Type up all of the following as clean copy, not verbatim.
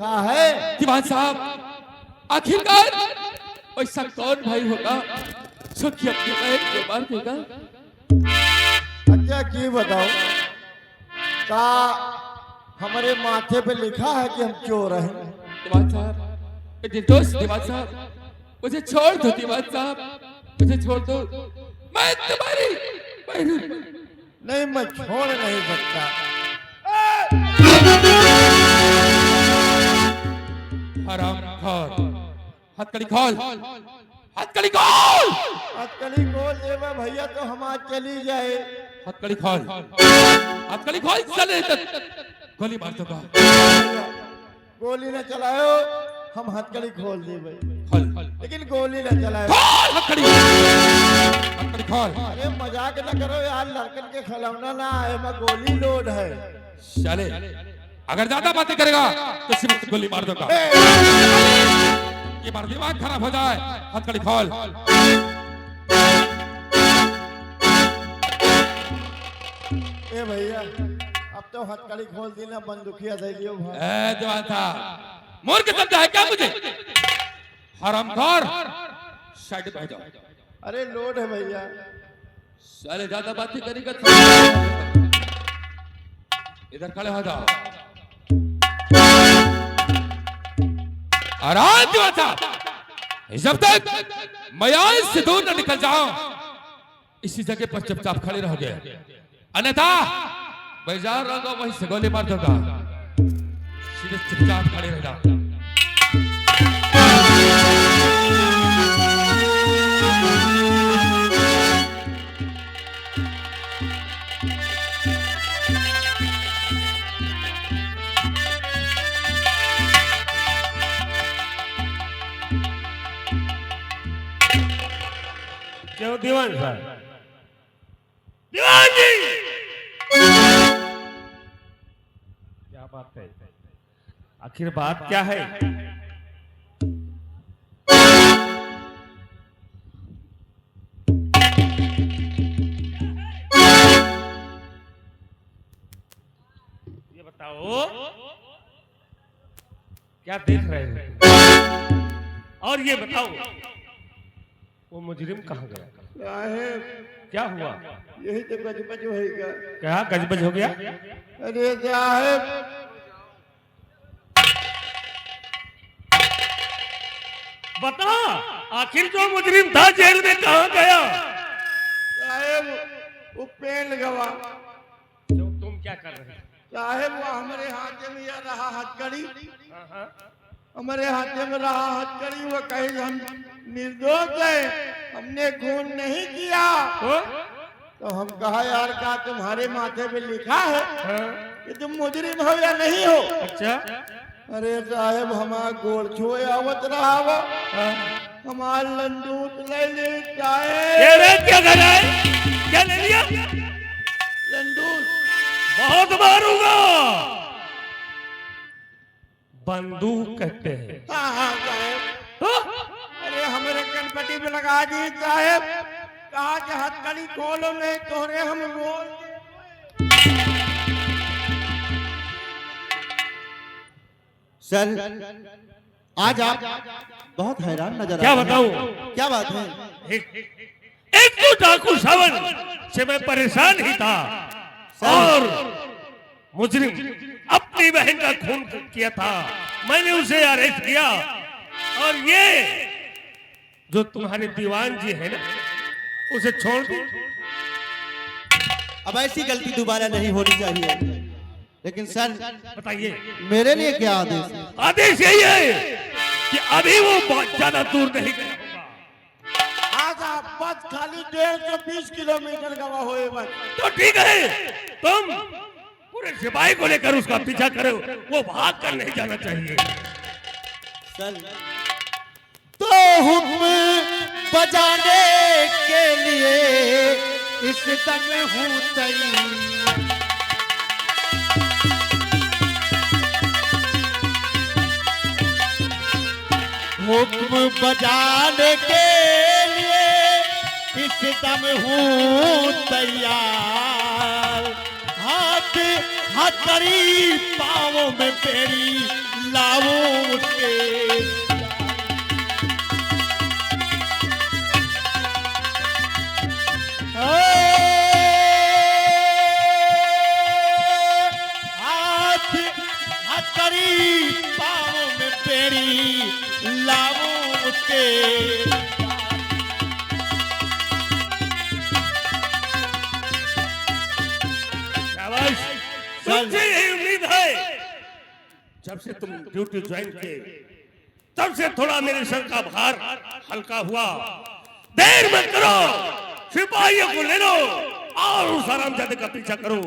लिखा है। दीवान साहब, आखिरकार ऐसा कौन भाई होगा जो कि अपने बहन को मार देगा? अच्छा की बताओ, का हमारे माथे पे लिखा है कि हम चोर हैं? दीवान साहब, निर्दोष दीवान साहब, मुझे छोड़ दो दीवान साहब, मुझे छोड़ दो। मैं तुम्हारी बहन हूं। नहीं, मैं छोड़ नहीं सकता। हरामखोर, हथकड़ी खोल, हथकड़ी खोल, हथकड़ी खोल देवा भैया तो हम आज चली जाए। हथकड़ी खोल, हथकड़ी खोल, चले तक गोली मार दूंगा। गोली न चलाओ, हम हथकड़ी खोल देवे, खोल, लेकिन गोली न चलाओ। खोल हथकड़ी, हथकड़ी खोल। अरे मजाक न करो यार, लड़कन के खिलौना ना है, मैं गोली लोड है। चले, अगर ज्यादा बातें करेगा तो सिर्फ गोली मार दूंगा। ये बार दिमाग खराब हो जाए। हथकड़ी खोल। ए भैया, अब तो हथकड़ी खोल दी ना, बंदूकिया दे दियो भाई। ए जवान साहब, मूर्ख समझा है क्या मुझे? हरामखोर, साइड पे जाओ। अरे लोड है भैया। साले ज्यादा बातें करेगा तो इधर खड़े हो जाओ। आराम दीवान साहब, जब तक मैं यहाँ से दूर न निकल जाऊं इसी जगह पर चुपचाप खड़े रहोगे, अन्यथा मैं जा रहा हूँ वहीं से गोली मार दूंगा। सीधे चुपचाप खड़े रह जाओ। क्यों दीवान साहब? दीवान जी, क्या बात है? आखिर बात क्या है? ये बताओ, क्या देख रहे हो? और ये बताओ, वो मुजरिम कहाँ गया? साहेब, क्या हुआ? यही तो गजबज होएगा। क्या गजबज हो गया? अरे साहेब, बता, आखिर जो मुजरिम था जेल में कहाँ गया? साहेब वो पेन गवा। जो तुम क्या कर रहे हो? साहेब वो हमारे हाथ में यह रहा हथकड़ी, हमारे हाथ में रहा हथकड़ी। वो कहे हम निर्दोष है, हमने खून नहीं किया। तो हम कहा यार का तुम्हारे माथे पे लिखा है कि तुम मुजरिम हो या नहीं हो? अच्छा, अरे साहेब हमारा गोड़ छुए आवत रहा वो, हमार लंडूत ले ले चाहे। ये रे क्या कर रहा है? क्या ले लिया? लंडूत बहुत मारूंगा। बंदूक कहते हैं। हाँ हाँ साहेब। अरे हमारे कनपट्टी पे लगा दी साहेब, कहा कि हथकड़ी खोलो नहीं तोरे हम रोल। सर, आज आप बहुत हैरान नजर आ क्या रहे हैं। बताऊं? क्या बात है? एक तो डाकू सावन से मैं परेशान ही था, और मुजरिम अपनी बहन का खून किया था, मैंने उसे अरेस्ट किया। और ये जो तुम्हारे दीवान जी है ना, उसे छोड़ दो। अब ऐसी गलती दोबारा नहीं होनी चाहिए। लेकिन सर, बताइए, मेरे लिए क्या आदेश है? आदेश यही है कि अभी वो बहुत ज्यादा दूर नहीं गया होगा। आज आप बस खाली 150 किलोमीटर गवा हुए बस। तो ठीक है, तुम पूरे सिपाही को लेकर उसका पीछा करो, वो भाग कर नहीं जाना चाहिए। सर, तो हुक्म बजाने के लिए इस दम हूँ तैयार। हुक्म बजाने के लिए इस दम हूँ तैयार। हाथ हथकड़ी पाँवों में पेड़ी लाऊं के हाथ हथकड़ी पाँव में पेड़ी लाऊं उसके शाबाश, तुमसे यही उम्मीद है। जब से तुम ड्यूटी ज्वाइन किए तब से थोड़ा मेरे सर का भार हल्का हुआ। देर मत करो, सिपाहियों को ले लो और उस हरामजादे का पीछा करो।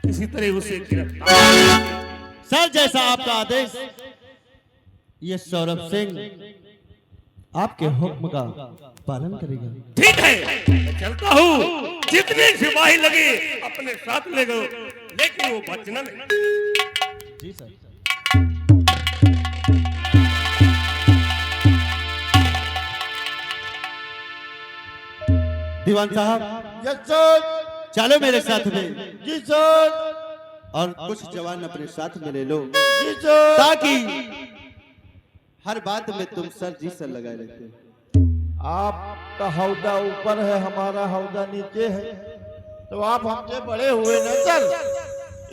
इसी तरह उसे गिरफ्तार। सर जैसा आपका आदेश। ये सौरभ सिंह आपके हुक्म का पालन करेगा। ठीक है, मैं चलता हूँ। जितने सिपाही लगे अपने साथ ले गए, लेकिन वो बचना नहीं। जी सर। दीवान साहब यस सर। चलो मेरे साथ में, जी सर। और कुछ जवान अपने साथ में ले लो, जी सर। ताकि हर बात में तुम सर जी सर लगाए रहते हो। आपका हौदा ऊपर है, हमारा हौदा नीचे है, तो आप हमसे बड़े हुए ना सर,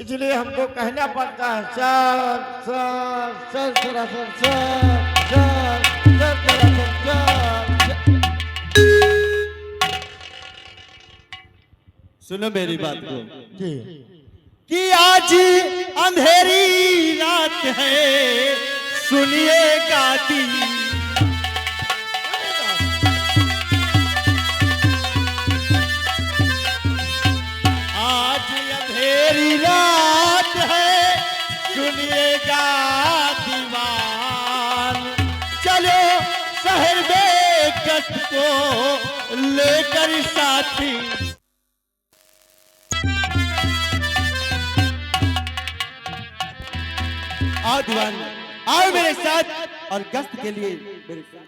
इसलिए हमको कहना पड़ता है सर सर सर सरासर सर सर सर सरासर सर। सुनो मेरी बात को जी। कि आज अंधेरी रात है, सुनिए गाती आज अंधेरी रात है, सुनिएगा दीवान। चलो शहर में गश्त को लेकर साथी। आओ दीवान, आओ मेरे साथ और गश्त के लिए मेरे साथ।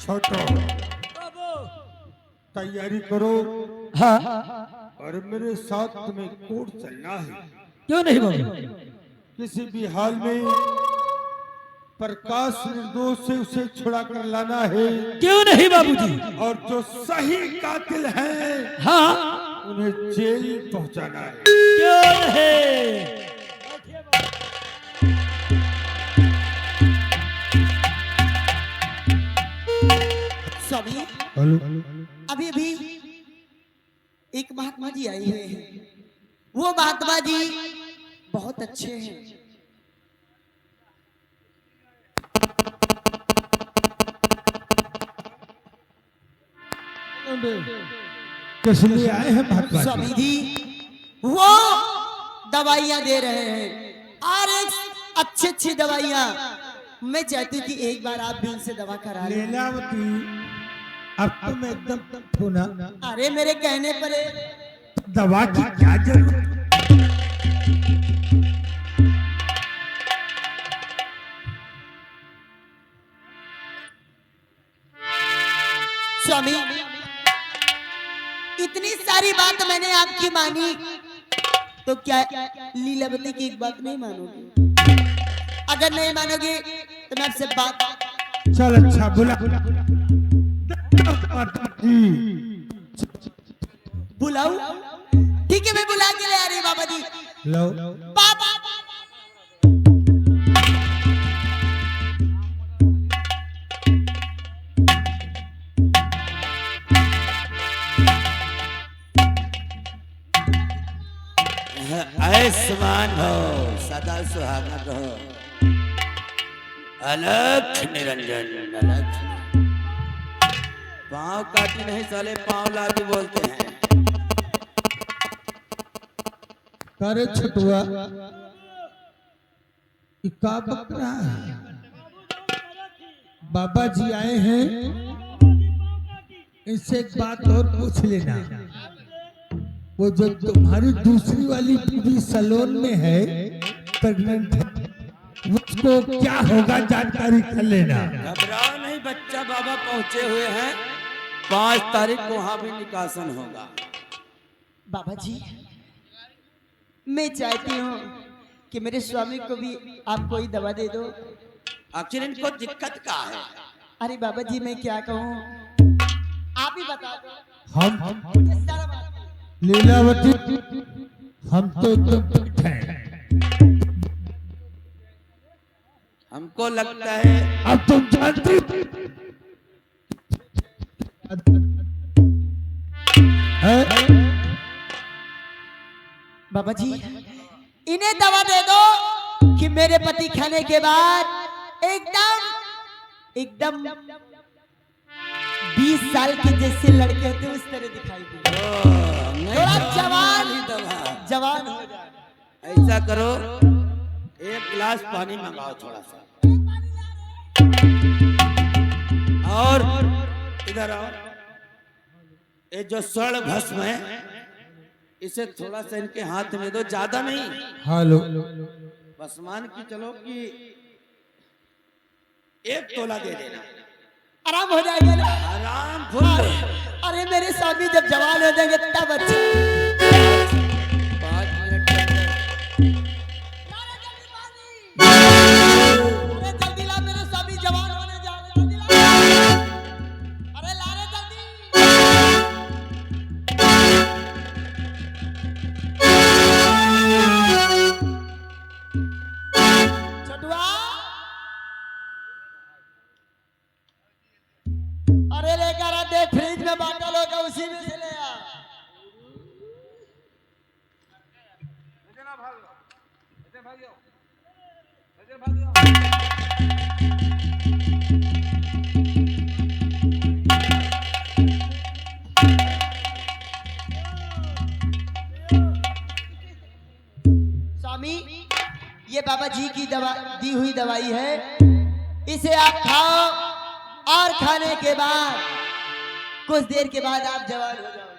छोटो तैयारी करो। हाँ और मेरे साथ तुम्हें कोर्ट चलना है। क्यों नहीं बाबू? किसी भी हाल में प्रकाश निर्दोष से उसे छुड़ा कर लाना है। क्यों नहीं बाबूजी? और जो सही कातिल हैं हाँ उन्हें जेल पहुंचाना है। क्यों नहीं? स्वामी, अभी अभी एक महात्मा जी आए हुए हैं। वो महात्मा जी बहुत अच्छे हैं। किस लिए आए हैं महात्मा स्वामी जी, वो दवाइयां दे रहे हैं और एक अच्छी अच्छी दवाइयां। मैं चाहती हूँ कि एक बार आप भी उनसे दवा करा लें। लीलावती, अब तुम एकदम पुना अरे मेरे कहने पर दवा की क्या जरूरत? स्वामी, इतनी सारी बात मैंने आपकी मानी, तो क्या लीलावती की एक बात नहीं मानोगे? अगर नहीं मानोगे तो मैं आपसे बात। चल अच्छा बुला। बुलाऊं? ठीक है, मैं बुला के ले आ रही बाबा जी। लो। बाबा आयुष्मान हो, सदा सुहागन रहो। अलख निरंजन अलख। पाँव काटी नहीं साले, पाँव लाती बोलते हैं। करे छटुआ का बक रहा है? बाबा जी आए हैं, इनसे एक बात और पूछ लेना। वो जो तुम्हारी दूसरी वाली बीवी सलोन में है, प्रेग्नेंट है, उसको क्या होगा जानकारी कर लेना। घबराओ नहीं बच्चा, बाबा पहुंचे हुए हैं। 5 तारीख को वहां भी निकासन होगा। बाबा जी, मैं चाहती हूँ कि मेरे स्वामी को भी आप कोई दवा दे दो। आखिर इनको दिक्कत क्या है? अरे बाबा जी, मैं क्या कहूँ, आप ही बता दो। हम मुझे शर्म आती है। लीलावती हम तो एकदम फिट हैं। हमको लगता है अब तुम जानती हैं? बाबा जी, इन्हें दवा दे दो कि मेरे पति खाने के बाद एकदम 20 साल के जैसे लड़के होते उस तरह दिखाई दे, थोड़ा जवान हो जाए। ऐसा करो, 1 गिलास पानी मंगाओ थोड़ा सा। और इधर आओ, ये जो स्वर्ण भस्म है इसे थोड़ा सा इनके हाथ में दो, ज्यादा नहीं। हेलो बस मान की चलो कि 1 तोला दे देना, आराम हो जाएगा ना? आराम फुल। अरे मेरे स्वामी जब जवान हो जाएंगे तब अच्छा। 5 मिनट के अंदर। अरे जल्दी ला, मेरे स्वामी जवान होने जा रहे हैं, जल्दी ला। अरे ला रे जल्दी। छोटुआ, अरे लेकर आ, देख फ्रिज में बाटल होगा उसी में से ले आ। स्वामी, ये बाबा जी की दवा दी हुई दवाई है, इसे आप खाओ और खाने के बाद कुछ देर के बाद आप जवान हो जाओगे।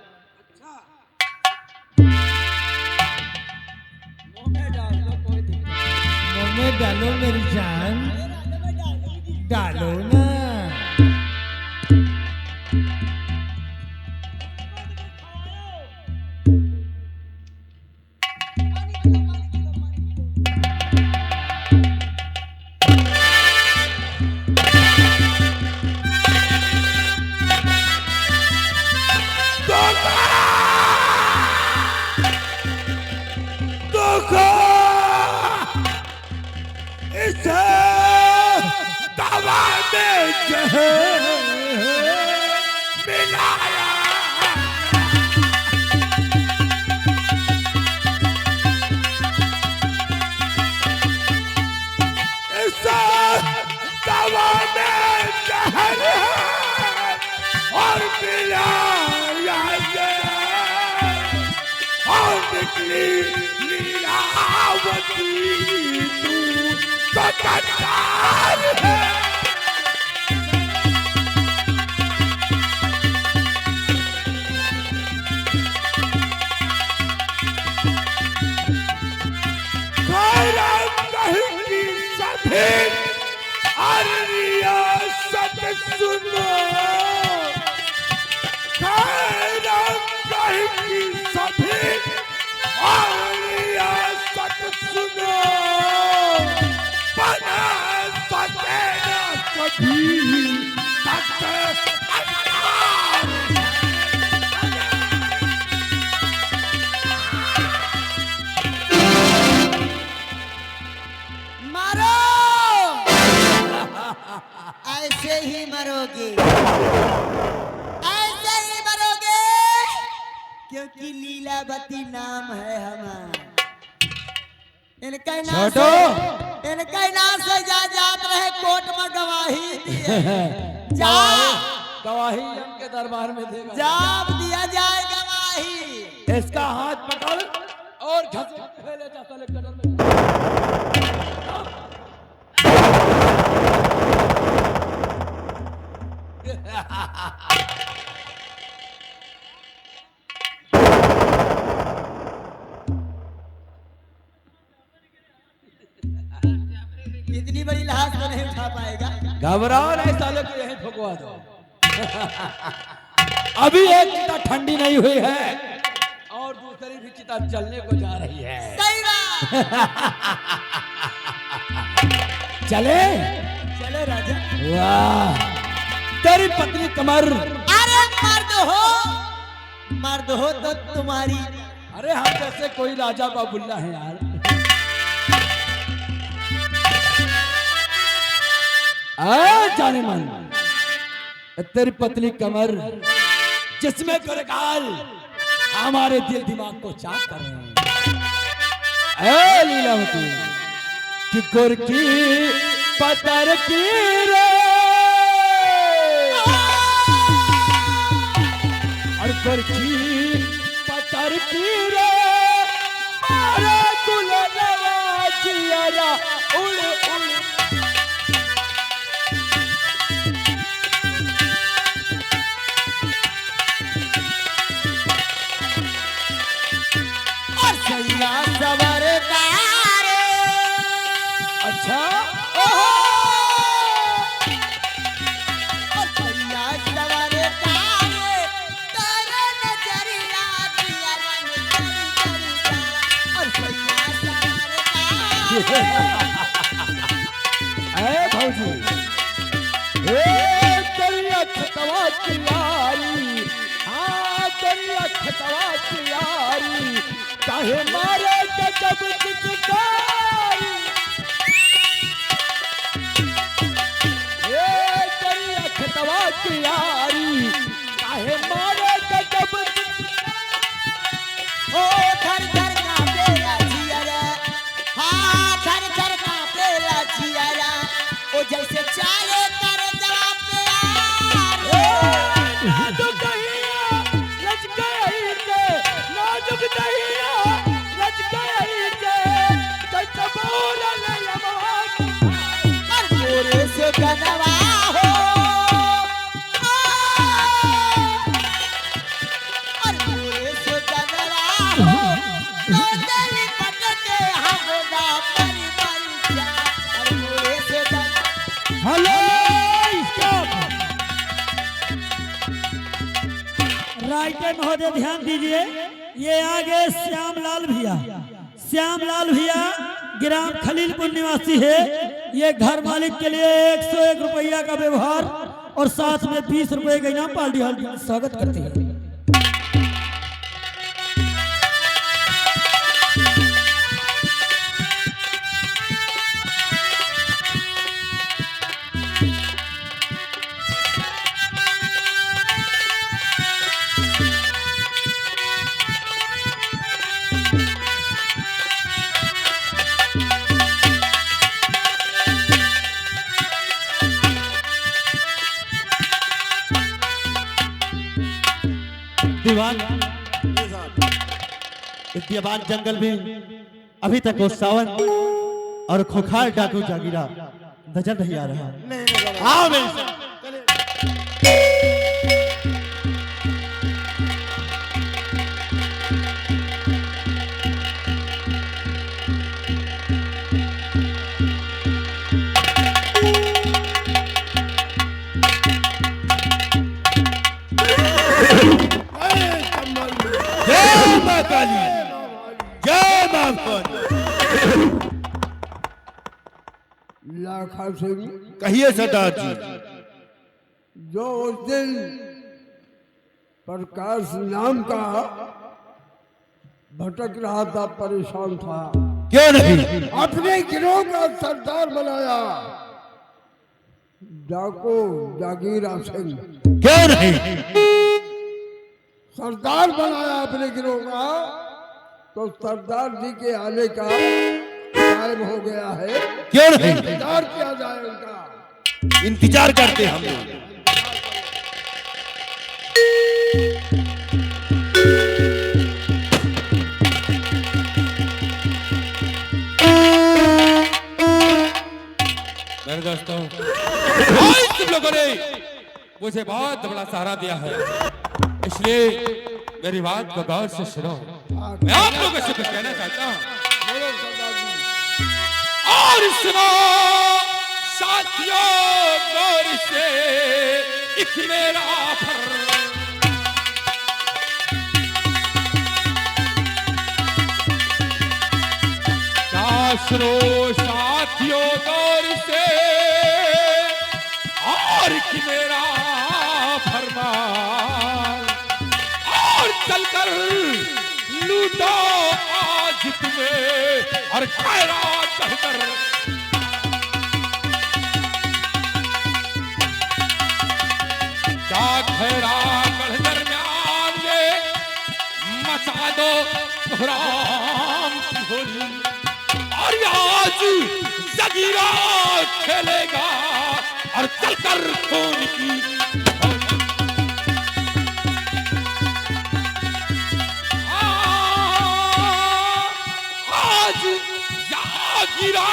मुंह में डालो मेरी जान, डालो ना। मारो, ऐसे ही मरोगे, ऐसे ही मरोगे, क्योंकि लीलावती नाम है हमारा। इनका नाम से जा जात रहे कोर्ट में गवाही दिए। जा गवाही उनके दरबार में देगा। जाप दिया जाए गवाही। इसका हाथ पकड़ और घसीट के ले जा कलेक्टर में। इतनी बड़ी लाश तो नहीं उठा पाएगा। घबराओ नहीं सालों को यहीं ठोकवा दो। अभी एक चिता ठंडी नहीं हुई है और दूसरी भी चिता जलने को जा रही है। सही बात। चले चलो राजा। वाह तेरी पतली कमर। अरे मर्द हो तो तुम्हारी। अरे हम जैसे कोई राजा बाबुल्ला है यार। जाने मन तेरी पतली कमर जिसमें करकाल हमारे दिल दिमाग को चाक कर रहे हैं। ए लीलावती कि गुर की पतर की रे और गुर की पतर की रे मारे गुलनवा जिया उड़ उड़। अच्छा भौजी तेरी खतवा की यारी। हाँ तेरी खतवा की यारी चाहे मारे जब चितकारी। तेरी खतवा की यारी चाहे मारे जब ओ घर घर का बेला जियारा। हाँ घर घर का बेला जियारा। ओ जैसे चाले कर जवाब नाजुक दहिया लच गई के नाजुक दहिया लच गई के तबूर ले लमवा मोरे से कनवा हो। और मोरे से कनवा हो तो दिल पटके हमदा मरी मरी जा। और मोरे से कनवा। Hello stop. राइटर महोदय ध्यान दीजिए, ये आगे श्यामलाल भैया, श्यामलाल भैया ग्राम खलीलपुर निवासी है। ये घर मालिक के लिए 101 रुपया का व्यवहार और साथ में 20 रुपए का इनाम पार्टी हाल स्वागत करते हैं। दीवान इस दीवान जंगल में अभी तक वो सावन और खोखार डाकू जागीरा नजर नहीं आ रहा। आओ मेरे साथ। जय मां काली, जय मां काली। लाखा सिंह, कहिए सरदार जी। जो उस दिन प्रकाश नाम का भटक रहा था, परेशान था, क्यों नहीं? अपने गिरोह का सरदार बनाया डाकू जागीरा सिंह। क्यों नहीं? सरदार बनाया अपने गिरोह का, तो सरदार जी के आने का टाइम हो गया है। क्यों नहीं? इंतजार किया जाए उनका। इंतजार करते हम लोग। मेरे दोस्तों आज तुम लोगों ने मुझे बहुत बड़ा सहारा दिया है, इसलिए मेरी बात को गौर से सुनो। मैं आप लोगों से कुछ कहना चाहता हूँ और सुनो। साथियों गौर से एक मेरा सुनो साथियों गौर से और कि मेरा फरमान और चलकर लूटो आज तुम्हें और खैरात कहकर क्या खैरात दरमियान में मचा दो कोहराम की होली और आज जगीरा खेलेगा और चलकर खून की आज जगीरा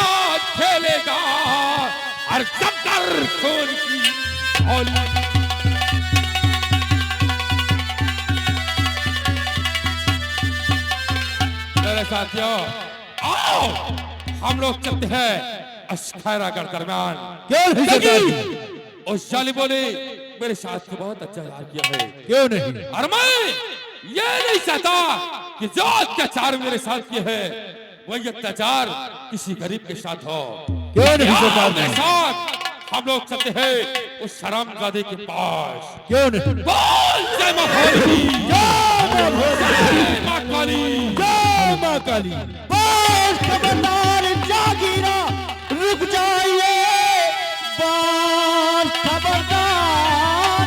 खेलेगा और चलकर खून की होली। मेरे साथियों आओ हम लोग चलते हैं अशखैरागढ़ दरमियान। क्यों नहीं सरदार? उस जालिमों ने मेरे साथ को बहुत अच्छा यार किया है। क्यों नहीं? और मैं ये नहीं चाहता कि जो अत्याचार मेरे साथ किए है वही अत्याचार किसी गरीब के साथ हो। क्यों नहीं सरदार? मेरे साथ हम लोग चलते हैं उस हरामजादे के पास। क्यों नहीं? बोल जय मां भोली, जय मां काली, जय मां काली। बस खबरदार जागीरा रुक जाइए, बस खबरदार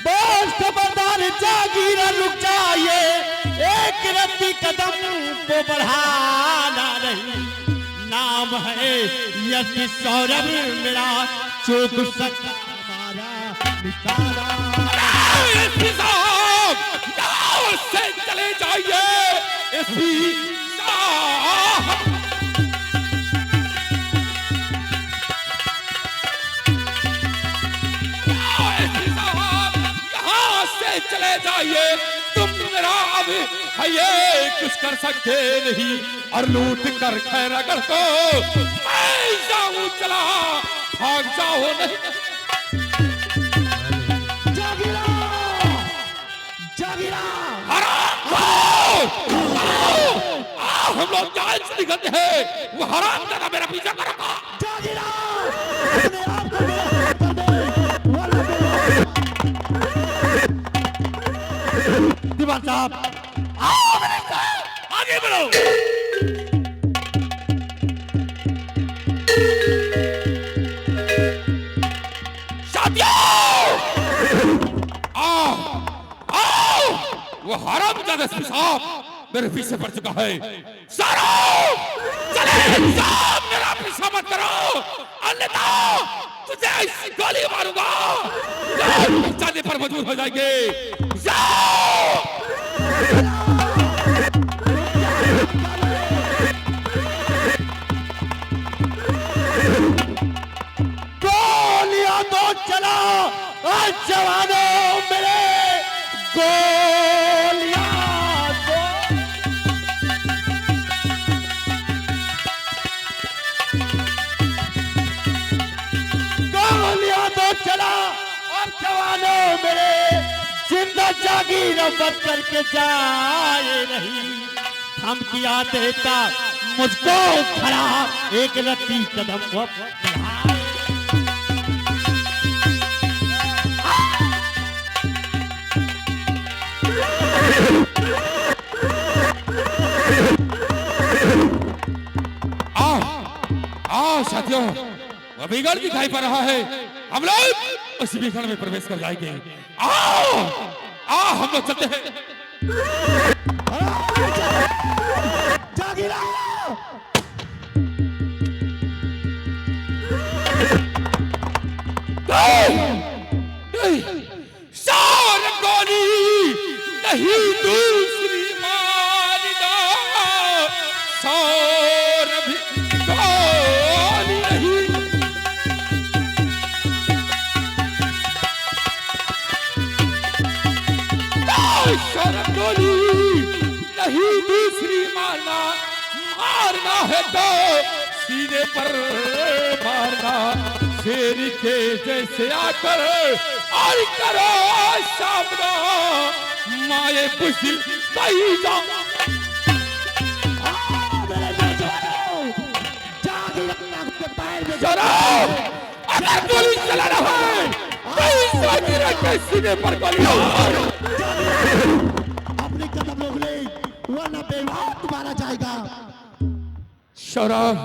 बस खबरदार जागीरा रुक जाइए, एक रत्ती कदम को बढ़ाना नहीं। नाम है यज्ञ सौरभ मेरा, चूक सकता हमारा निकाला। गाँव से चले जाइए एसपी साहब। यहाँ से चले जाइए, तुम मेरा अब है ये कुछ कर सकते नहीं और लूट कर खैरागढ़ को मैं जाऊं चला, भाग जाओ नहीं। हम लोग जान से निकलते हैं, वो हराम दादा मेरा पीछा करेगा। दीवान साहब आगे बढ़ो। वो हराम दादा साहब मेरे पीछे पड़ चुका है। सारो चले साहब, मेरा पीछा मत करो अन्यथा तुझे ऐसी गोली मारूंगा जाने पर मजबूर हो जाएंगे। गोलियां तो चला जवानों मेरे, गोलियां दो। गोलियां तो चला और जवानों मेरे, जिंदा जागीर बच करके जाए नहीं। हम किया देता मुझको खड़ा, एक रत्ती कदम को साथियों, वह बिगड़ दिखाई पड़ रहा है। हम लोग उसी बिगड़ में प्रवेश कर जाएंगे। आओ आओ हम लोग चलते हैं। जागीरा सार गोली नहीं दूसरी मारना, सार भी गोली नहीं। सार गोली मारना है तो सीने पर मारना, शेर के जैसे आकर और करो सामना, माए बुझिल कहीं जा। अगर गोली चला रहा है तो जागीरा के सीने पर गोली मारो। अपने कदम रोक ले वरना बेवाक मारा जाएगा। शराब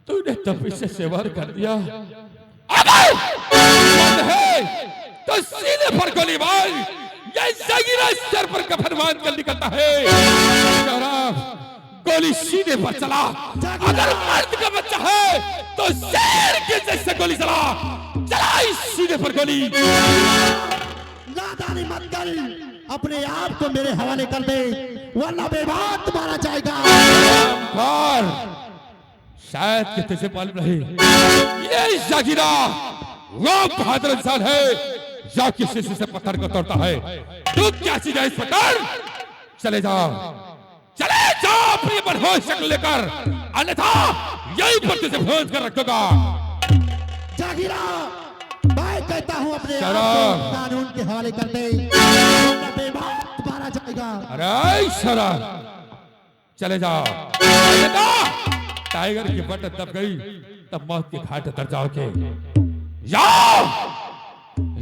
तूने तभी से सेवन कर दिया, अगर मन है तो सीने पर गोली मार। ये जागीरा सर पर कफन बांध कर निकलता है। शराब गोली सीने पर चला, अगर मर्द का बच्चा है तो शेर के जैसे गोली चला, चला इस सीने पर गोली। नादानी मत कर, अपने आप को मेरे हवाले कर दे वरना बेबात मारा जाएगा। शायद कि तुझे मालूम नहीं, ये जागीरा वो बहादुर इंसान है जो किसी से पत्थर को तोड़ता है। तू क्या चीज है इस पत्थर? चले जाओ, चले जाओ अपनी मनोहर शक्ल लेकर, अन्यथा यही पर तुझे भोज कर रखूंगा। जागीरा मैं कहता हूँ अपने आप को कानून के हवाले कर दे वरना बेबात मारा जाएगा। अरे शराब चले जाओ, टाइगर की बट दब गई तब मौत के घाट उतर जाओगे।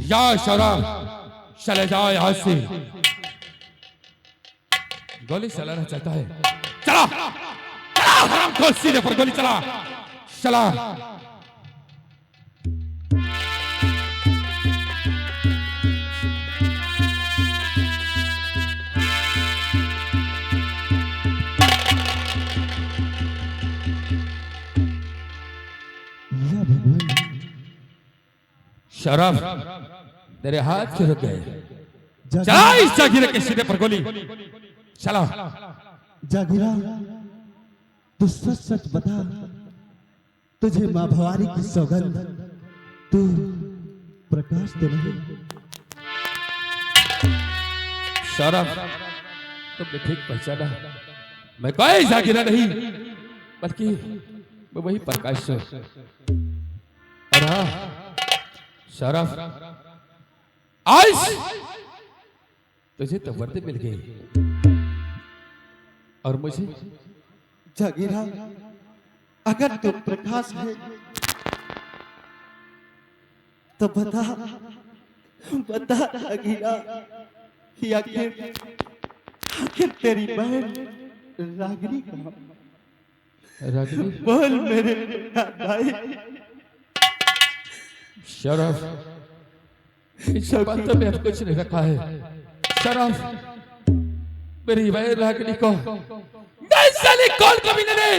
या शराब चले जाओ यहां से। गोली चलाना चाहता है, चला चला हरामखोर, सीधे पर गोली चला चला। शराब तेरे हाथ क्यों रुक गए? चला इस जागीरे के सीने पर गोली चला। जागीरा तू सच सच बता, तुझे माँ भवानी की सौगंध, तू प्रकाश तो नहीं? शराब तुमने ठीक पहचाना, मैं कोई जागीरा नहीं बल्कि मैं वही प्रकाश हूं। अरे शराब आज तुझे तो वर्दी मिल गई और मुझे जागीरा अगर तू प्रकाश है तो बता बता जागीरा कि आखिर तेरी बहन रागिनी कहाँ? रागिनी बोल मेरे भाई। शराब इस बात में अब कुछ नहीं रखा है। शराब मेरी बहन रागिनी को साले कौन कमीने ने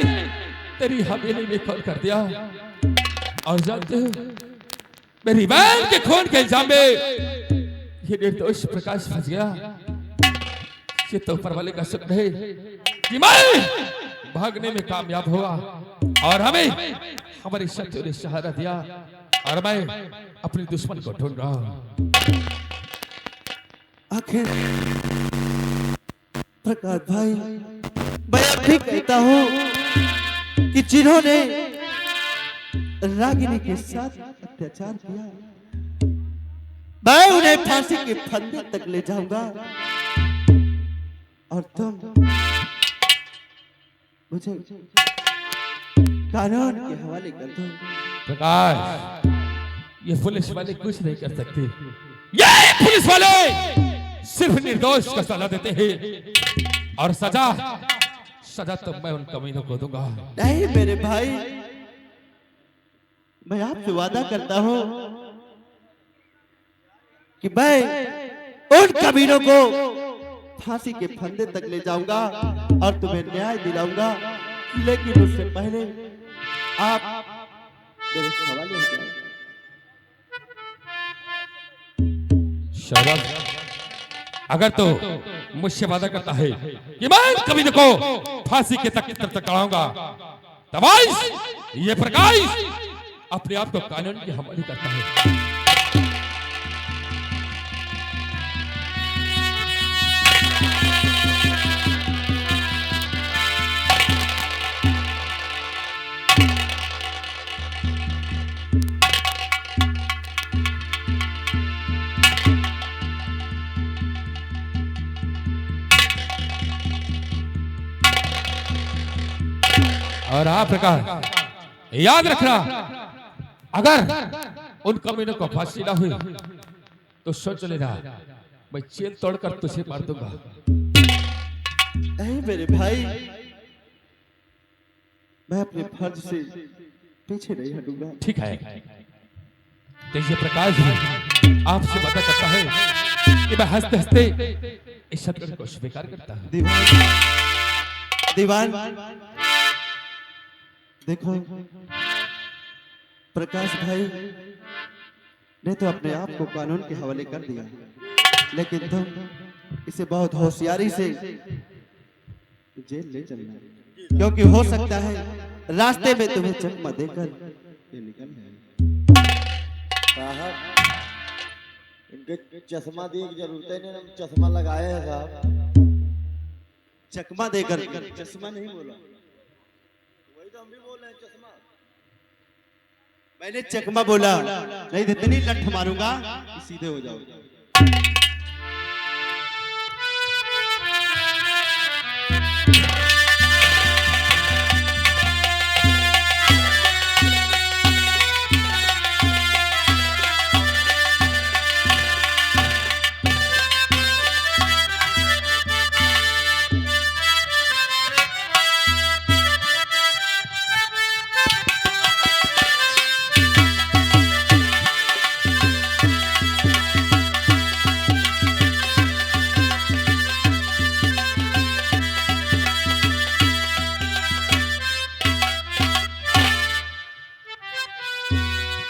तेरी हवेली में कॉल कर दिया, और जानते हो मेरी बहन के खून के इल्जाम में ये निर्दोष प्रकाश फंस गया। ये तो ऊपर वाले का शुक्र है कि मैं भागने में कामयाब हुआ और हमें हमारे शत्रु ने सहारा दिया, और मैं अपने दुश्मन को ढूंढ रहा हूं। आखिर प्रकाश भाई मैं भी कहता हूँ कि जिन्होंने रागिनी के साथ अत्याचार किया मैं उन्हें फांसी के फंदे तक ले जाऊंगा, और तुम मुझे कानून के हवाले कर दो। प्रकाश ये पुलिस वाले कुछ नहीं कर सकते, ये पुलिस वाले सिर्फ निर्दोष को सजा देते हैं, और सजा तो मैं उन कमीनों को दूंगा। नहीं मेरे भाई, मैं आपसे वादा करता हूं कि मैं उन कमीनों को फांसी के फंदे तक ले जाऊंगा और तुम्हें न्याय दिलाऊंगा, लेकिन उससे पहले आप मेरे हवाले हो जाओ। शराब अगर तो मुझसे वादा करता है कि मैं कमीनों को फांसी के तख्त तक चढ़ाऊंगा, तब ये प्रकाश अपने आप को कानून के हवाले करता है। और आप प्रकाश याद रखना, अगर उन कमीनों को फांसी ना हुई तो सोच लेना मैं चेन तोड़कर तुझे मार दूंगा। नहीं मेरे भाई, मैं अपने फर्ज से पीछे नहीं हटूंगा। ठीक है, तेज प्रकाश जी आपसे पता करता है कि मैं हंसते हंसते इस शब्द को स्वीकार करता हूं। दीवान देखो, प्रकाश भाई ने तो अपने आप को कानून के हवाले कर दिया, लेकिन तुम इसे बहुत होशियारी से जेल ले चलना, क्योंकि हो सकता है रास्ते में तुम्हें चकमा देकर ये निकल जाए। साहब इनके चश्मा दी की जरूरत है, इन्होंने चश्मा लगाया है साहब। चकमा देकर, चश्मा नहीं बोला, वही तो हम भी बोल रहे हैं, चश्मा। मैंने चकमा बोला, नहीं तो इतनी लठ मारूंगा कि सीधे हो जाओ।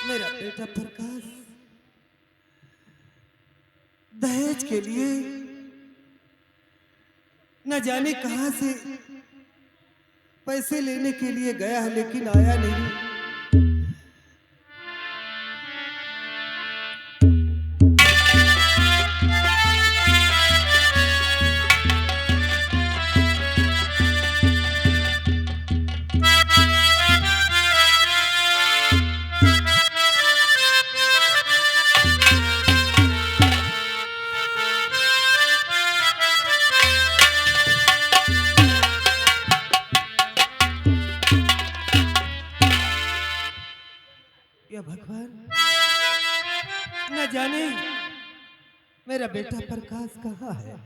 मेरा बेटा प्रकाश दहेज के लिए न जाने कहां से पैसे लेने के लिए गया है, लेकिन आया नहीं। या भगवान, न जाने मेरा बेटा प्रकाश कहाँ है।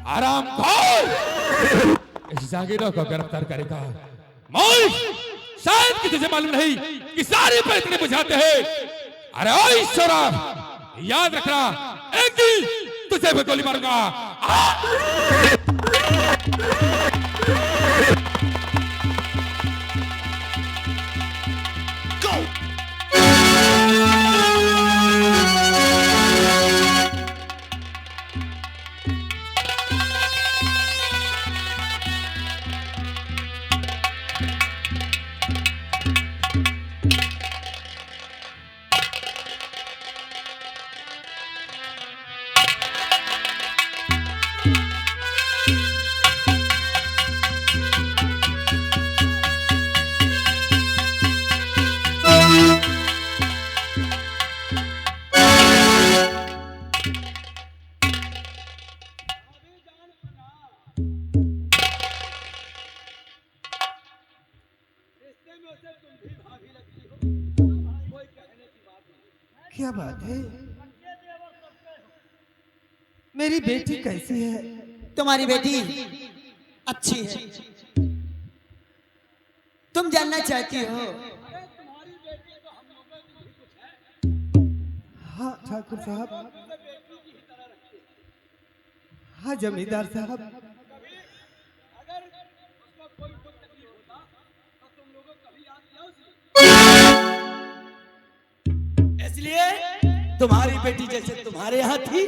आराम खोल, इस जागीरों को गिरफ्तार करेगा। मौज शायद कि तुझे मालूम नहीं कि सारे पर इतने बुझाते हैं। अरे ओ ईश्वरा, याद रखना एक दिन तुझे भी गोली मारूंगा। क्या बात है? मेरी बेटी कैसी है? तुम्हारी बेटी अच्छी है। तुम जानना चाहती हो? हाँ ठाकुर साहब, हाँ जमींदार साहब, इसलिए तुम्हारी बेटी जैसे तुम्हारे यहाँ थी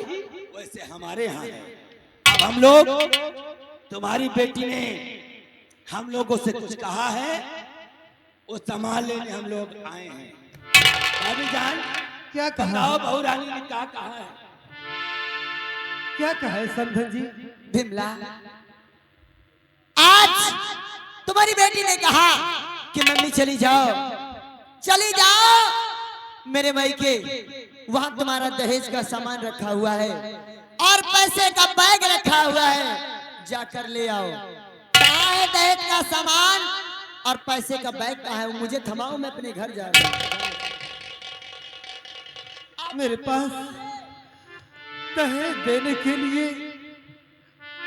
वैसे हमारे यहाँ है। अब हम लोग, तुम्हारी बेटी ने हम लोगों से कुछ कहा है, वो सामान लेने हम लोग आए हैं। भाभी जान क्या कहा बताओ बहू रानी ने क्या कहा है? क्या कहा है समधन जी? बिमला, आज तुम्हारी बेटी ने कहा कि मम्मी चली जाओ मेरे मायके, वहां तुम्हारा दहेज का सामान रखा हुआ है और पैसे का बैग रखा हुआ है, जाकर ले आओ। कहाँ है दहेज का सामान और पैसे का बैग कहाँ है? मुझे थमाओ, मैं अपने घर जा रहा हूँ। मेरे पास दहेज देने के लिए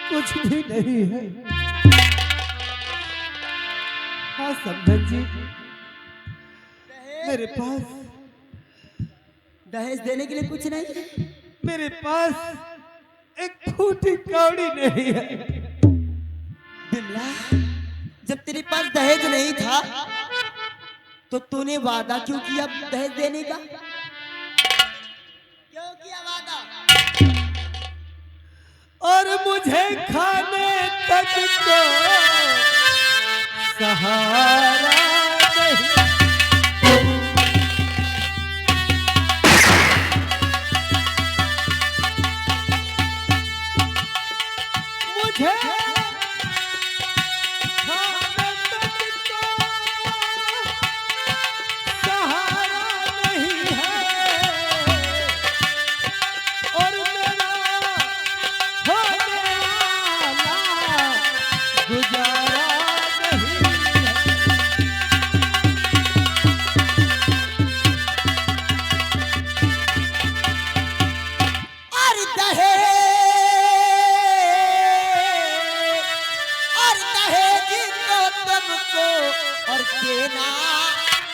कुछ भी नहीं है। हाँ समधन जी, मेरे पास दहेज देने के लिए कुछ नहीं है। मेरे पास एक फूटी कौड़ी नहीं है। बिमला, जब तेरे पास दहेज नहीं था तो तूने वादा क्यों किया दहेज देने का? क्यों किया वादा? और मुझे खाने तक को सहारा नहीं। मुझे खाने तक को सहारा नहीं है और मेरा होने वाला गुजारा नहीं है। और दहेज तो तुमको और देना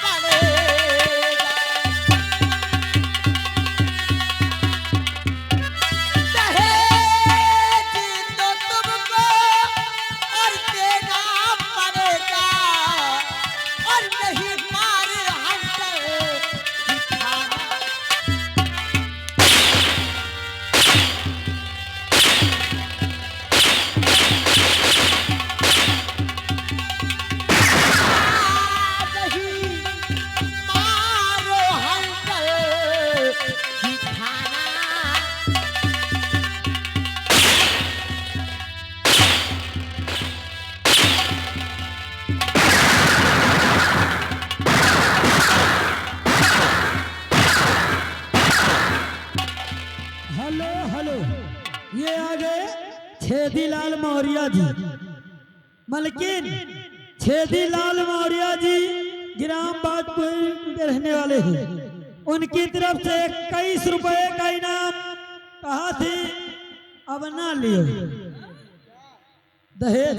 पड़ेगा। दहेज तो तुमको और देना पड़ेगा और नहीं मार हंटर दिखाना। नहीं मारो हंटर दिखाना। हेलो हेलो, ये आ गए छेदीलाल मौर्य जी। मलकिन छेदीलाल मौर्य जी ग्राम बागपुर के रहने वाले हैं। उनकी तरफ से 21 रुपए का इनाम कहा थी, अब ना लियो दहेज।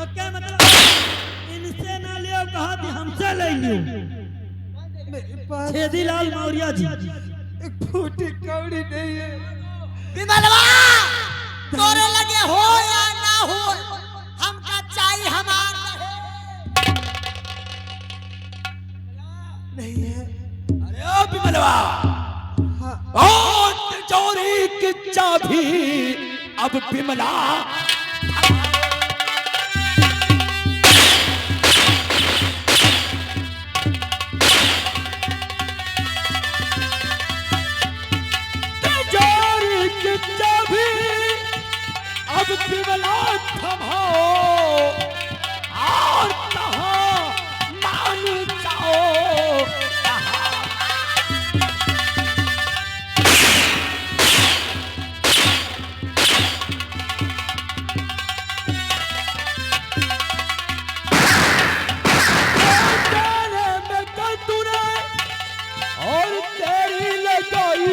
ओके, मतलब इनसे ना लियो कहा थी, हमसे ले लियो। छेदीलाल मौर्य जी, एक फूटी कौड़ी नहीं है। बिमलवा, तोरे लगे हो या ना हो, हमका चाहिए हमारा नहीं है। अरे ओ बिमलवा, और तिजोरी की चाबी अब बिमला तिजोरी की चाबी अब बिमला थमाओ और कहा मान जाओ। और तेरी लगाई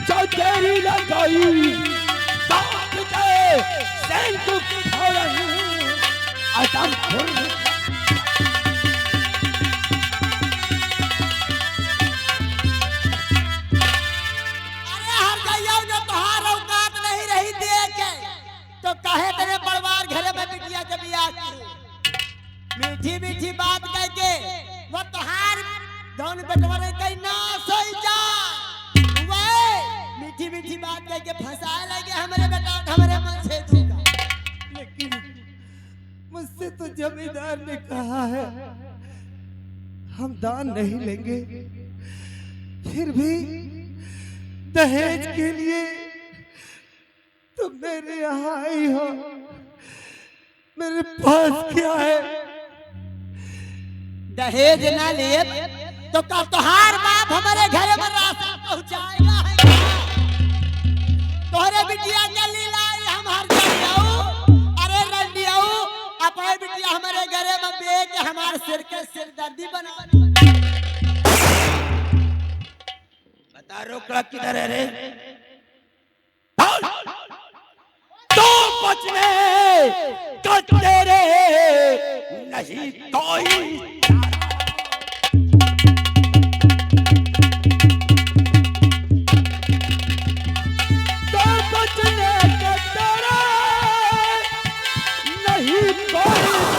जो तेरी लगाई दाग दे सैंकु फौरन आदमपुर। अरे हर गैया जो तोहार औकात नहीं रही देखे तो कहे तेरे परिवार घरे में बिटिया जब मीठी मीठी बात कह के वो तोहार दोन बटवारे कहीं ना सोई जा वे मीठी मीठी बात कह के फंसाए लगे हमारे बेटा हमारे मन से धोखा। लेकिन मुझसे तो जमींदार ने कहा है हम दान नहीं लेंगे, फिर भी दहेज के लिए तुम मेरे यहाँ आई हो, मेरे पास क्या है? दहेज ना लिए तो का तोहार बाप हमारे घर में राशन पहुंचाएगा है क्या? तोहरे बिटिया के लीलाई हम हर जाऊ अरे रंडियाऊ अपने बिटिया हमारे घर में बेच हमारे सिर के सिरदर्दी बना। बता रोकड़ा किधर है रे? तो बचने का तेरे नहीं कोई तो बचने का तेरे नहीं कोई